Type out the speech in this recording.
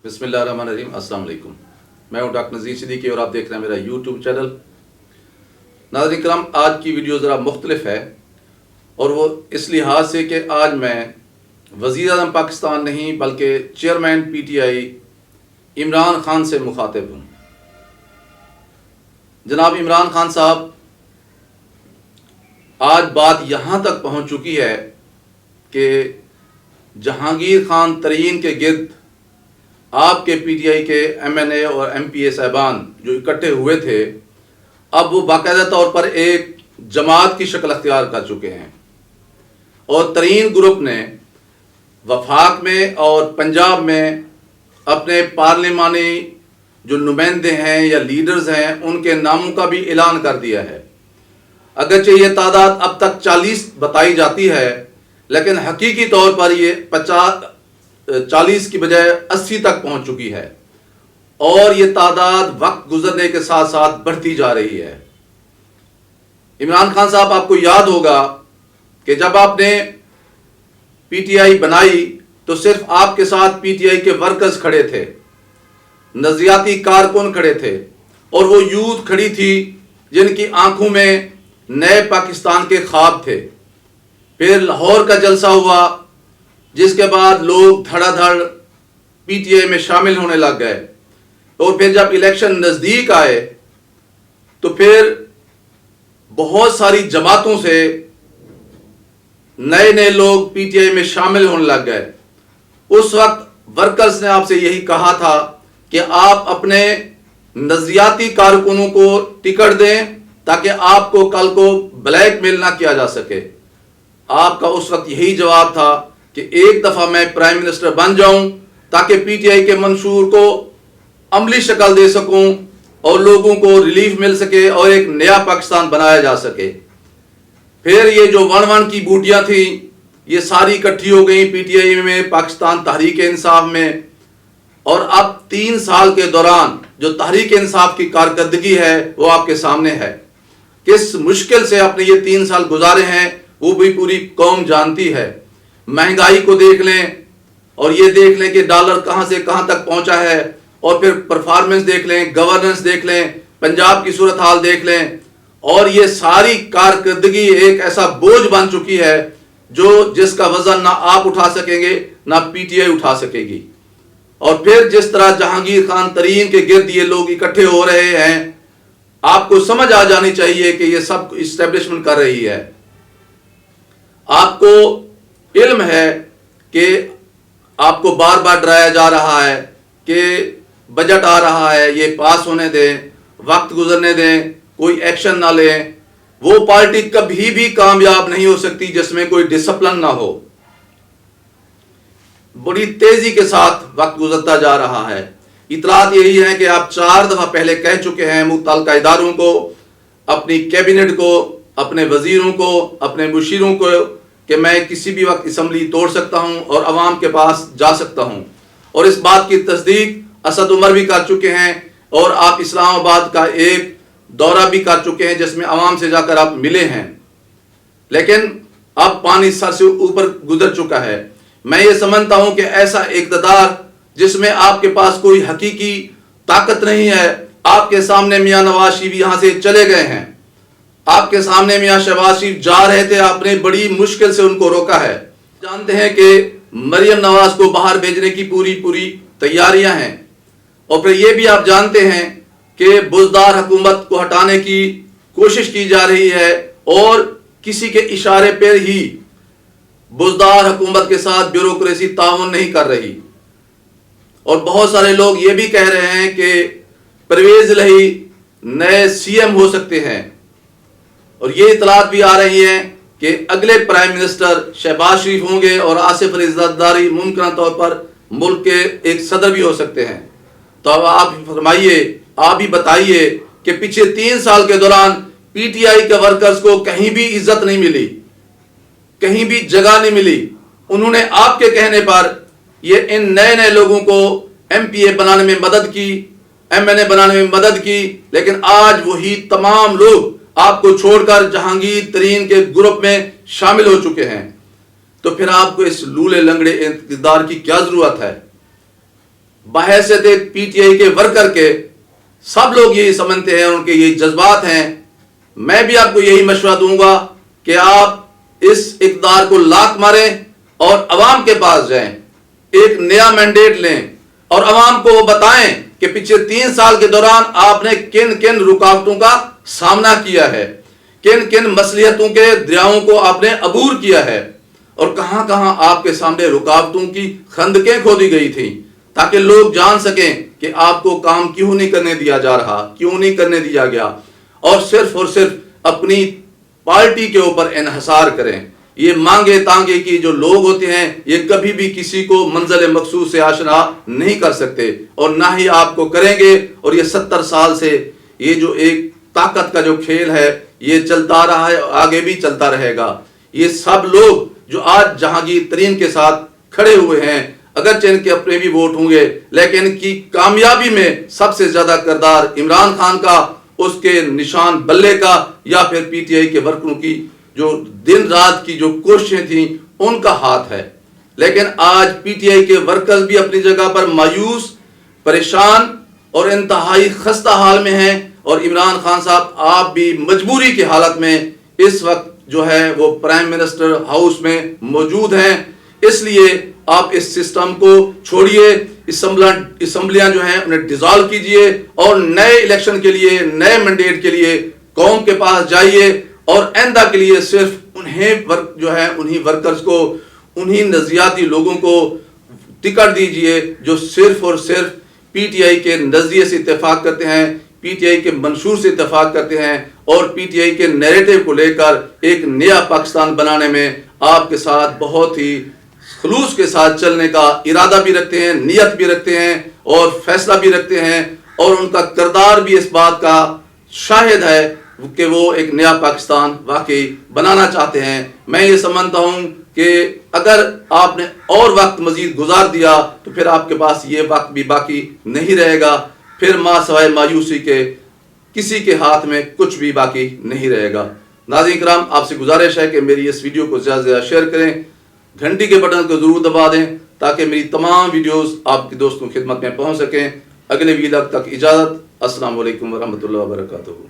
बिस्मिल्लाहिर्रहमानिर्रहीम। अस्सलाम वालेकुम। मैं हूं डॉक्टर नज़ीर सिद्दीकी और आप देख रहे हैं मेरा यूट्यूब चैनल। नाज़रीन करम, आज की वीडियो ज़रा मुख्तलिफ है और वो इस लिहाज से कि आज मैं वज़ीर-ए-आज़म पाकिस्तान नहीं बल्कि चेयरमैन PTI इमरान खान से मुखातिब हूँ। जनाब इमरान खान साहब, आज बात यहाँ तक पहुँच चुकी है कि जहांगीर खान तरीन के गिर्द आपके PTI के MNA और MPA साहबान जो इकट्ठे हुए थे, अब वो बाकायदा तौर पर एक जमात की शक्ल अख्तियार कर चुके हैं और तरीन ग्रुप ने वफाक में और पंजाब में अपने पार्लिमानी जो नुमाइंदे हैं या लीडर्स हैं उनके नामों का भी ऐलान कर दिया है। अगरचे ये तादाद अब तक 40 बताई जाती है, लेकिन हकीकी तौर पर ये 40 की बजाय 80 तक पहुंच चुकी है और ये तादाद वक्त गुजरने के साथ साथ बढ़ती जा रही है। इमरान खान साहब, आपको याद होगा कि जब आपने PTI बनाई तो सिर्फ आपके साथ PTI के वर्कर्स खड़े थे, नजरियाती कारकुन खड़े थे और वो यूथ खड़ी थी जिनकी आंखों में नए पाकिस्तान के ख्वाब थे। फिर लाहौर का जलसा हुआ, जिसके बाद लोग धड़ाधड़ PTI में शामिल होने लग गए और फिर जब इलेक्शन नज़दीक आए तो फिर बहुत सारी जमातों से नए नए लोग PTI में शामिल होने लग गए। उस वक्त वर्कर्स ने आपसे यही कहा था कि आप अपने नजरियाती कारकुनों को टिकट दें ताकि आपको कल को ब्लैकमेल ना किया जा सके। आपका उस वक्त यही जवाब था कि एक दफा मैं प्राइम मिनिस्टर बन जाऊं ताकि PTI के मंशूर को अमली शक्ल दे सकूं और लोगों को रिलीफ मिल सके और एक नया पाकिस्तान बनाया जा सके। फिर ये जो वन की बूटियां थी ये सारी इकट्ठी हो गई PTI में, पाकिस्तान तहरीक इंसाफ में, और अब 3 साल के दौरान जो तहरीक इंसाफ की कारकर्दगी है वो आपके सामने है। किस मुश्किल से आपने ये 3 साल गुजारे हैं वो भी पूरी कौम जानती है। महंगाई को देख लें और ये देख लें कि डॉलर कहां से कहां तक पहुंचा है, और फिर परफॉर्मेंस देख लें, गवर्नेंस देख लें, पंजाब की सूरत हाल देख लें, और ये सारी कारकर्दगी एक ऐसा बोझ बन चुकी है जिसका वजन ना आप उठा सकेंगे ना PTI उठा सकेगी। और फिर जिस तरह जहांगीर खान तरीन के गिर्द ये लोग इकट्ठे हो रहे हैं, आपको समझ आ जानी चाहिए कि ये सब इस्टेब्लिशमेंट कर रही है। आपको इल्म है कि आपको बार बार डराया जा रहा है कि बजट आ रहा है, ये पास होने दें, वक्त गुजरने दें, कोई एक्शन ना लें। वो पार्टी कभी भी कामयाब नहीं हो सकती जिसमें कोई डिसिप्लिन ना हो। बड़ी तेजी के साथ वक्त गुजरता जा रहा है। इतलात यही है कि आप 4 दफा पहले कह चुके हैं मुतल्लिका इदारों को, अपनी कैबिनेट को, अपने वजीरों को, अपने मुशीरों को कि मैं किसी भी वक्त असम्बली तोड़ सकता हूं और अवाम के पास जा सकता हूं। और इस बात की तस्दीक असद उमर भी कर चुके हैं और आप इस्लामाबाद का एक दौरा भी कर चुके हैं जिसमें अवाम से जाकर आप मिले हैं। लेकिन अब पानी सर से ऊपर गुजर चुका है। मैं ये समझता हूं कि ऐसा इक़्तिदार जिसमें आपके पास कोई हकीकी ताकत नहीं है। आपके सामने मियां नवाज शरीफ यहां से चले गए हैं, आपके सामने मियां शहबाज शरीफ जा रहे थे, आपने बड़ी मुश्किल से उनको रोका है। जानते हैं कि मरियम नवाज को बाहर भेजने की पूरी तैयारियां हैं, और फिर ये भी आप जानते हैं कि बुज़दार हुकूमत को हटाने की कोशिश की जा रही है और किसी के इशारे पर ही बुज़दार हुकूमत के साथ ब्यूरोक्रेसी ताउन नहीं कर रही। और बहुत सारे लोग ये भी कह रहे हैं कि परवेज इलाही नए CM हो सकते हैं, और ये इतलात भी आ रही हैं कि अगले प्राइम मिनिस्टर शहबाज शरीफ होंगे और आसिफ अली ज़रदारी मुमकिन तौर पर मुल्क के एक सदर भी हो सकते हैं। तो अब आप फरमाइए, आप ही बताइए कि पिछले 3 साल के दौरान PTI के वर्कर्स को कहीं भी इज्जत नहीं मिली, कहीं भी जगह नहीं मिली। उन्होंने आपके कहने पर ये इन नए नए लोगों को MPA बनाने में मदद की, MNA बनाने में मदद की, लेकिन आज वही तमाम लोग आपको छोड़कर जहांगीर तरीन के ग्रुप में शामिल हो चुके हैं। तो फिर आपको इस लूले लंगड़े इक़्तिदार की क्या जरूरत है? बहैसियत एक पीटीआई के वर्कर के सब लोग यही समझते हैं, उनके यही जज्बात हैं। मैं भी आपको यही मशवरा दूंगा कि आप इस इक़्तिदार को लात मारें और अवाम के पास जाएं, एक नया मैंडेट लें और अवाम को बताएं कि पिछले 3 साल के दौरान आपने किन किन रुकावटों का सामना किया है, किन किन मसलियतों के दरियाओं को आपने अबूर किया है और कहां कहां आपके सामने रुकावटों की खंदकें खोदी गई थी, ताकि लोग जान सकें कि आपको काम क्यों नहीं करने दिया जा रहा, क्यों नहीं करने दिया गया, और सिर्फ अपनी पार्टी के ऊपर इन्हसार करें। ये मांगे तांगे की जो लोग होते हैं ये कभी भी किसी को मंजिल मकसूद से आशना नहीं कर सकते और ना ही आपको करेंगे। और ये 70 साल से ये जो एक ताकत का जो खेल है ये चलता रहा है, आगे भी चलता रहेगा। ये सब लोग जो आज जहांगीर तरीन के साथ खड़े हुए हैं, अगरचे इनके अपने भी वोट होंगे, लेकिन इनकी कामयाबी में सबसे ज्यादा किरदार इमरान खान का, उसके निशान बल्ले का, या फिर पीटीआई के वर्करों की जो दिन रात की जो कोशिशें थी उनका हाथ है। लेकिन आज पीटीआई के वर्कर्स भी अपनी जगह पर मायूस, परेशान और इंतहाई खस्ता हाल में हैं। और इमरान खान साहब आप भी मजबूरी की हालत में इस वक्त जो है वो प्राइम मिनिस्टर हाउस में मौजूद हैं। इसलिए आप इस सिस्टम को छोड़िए, असम्बलियां जो हैं उन्हें डिसॉल्व कीजिए और नए इलेक्शन के लिए, नए मैंडेट के लिए कौम के पास जाइए और आइंदा के लिए सिर्फ उन्हीं वर्कर्स को, उन्हीं नजरियाती लोगों को टिकट दीजिए जो सिर्फ और सिर्फ पीटीआई के नजरिए से इत्तेफाक करते हैं, पीटीआई के मंशूर से इत्तेफाक करते हैं और पीटीआई के नैरेटिव को लेकर एक नया पाकिस्तान बनाने में आपके साथ बहुत ही खुलूस के साथ चलने का इरादा भी रखते हैं, नियत भी रखते हैं और फैसला भी रखते हैं। और उनका किरदार भी इस बात का शाहिद है कि वो एक नया पाकिस्तान वाकई बनाना चाहते हैं। मैं ये समझता हूँ कि अगर आपने और वक्त मजीद गुजार दिया तो फिर आपके पास ये वक्त भी बाकी नहीं रहेगा, फिर सिवाय मायूसी के किसी के हाथ में कुछ भी बाकी नहीं रहेगा। नाज़रीन किराम, आपसे गुजारिश है कि मेरी इस वीडियो को ज़्यादा से ज़्यादा शेयर करें, घंटी के बटन को ज़रूर दबा दें ताकि मेरी तमाम वीडियोस आपके दोस्तों की खिदमत में पहुंच सकें। अगले वीडियो तक इजाज़त। अस्सलाम वालेकुम व रहमतुल्लाहि व बरकातुहू।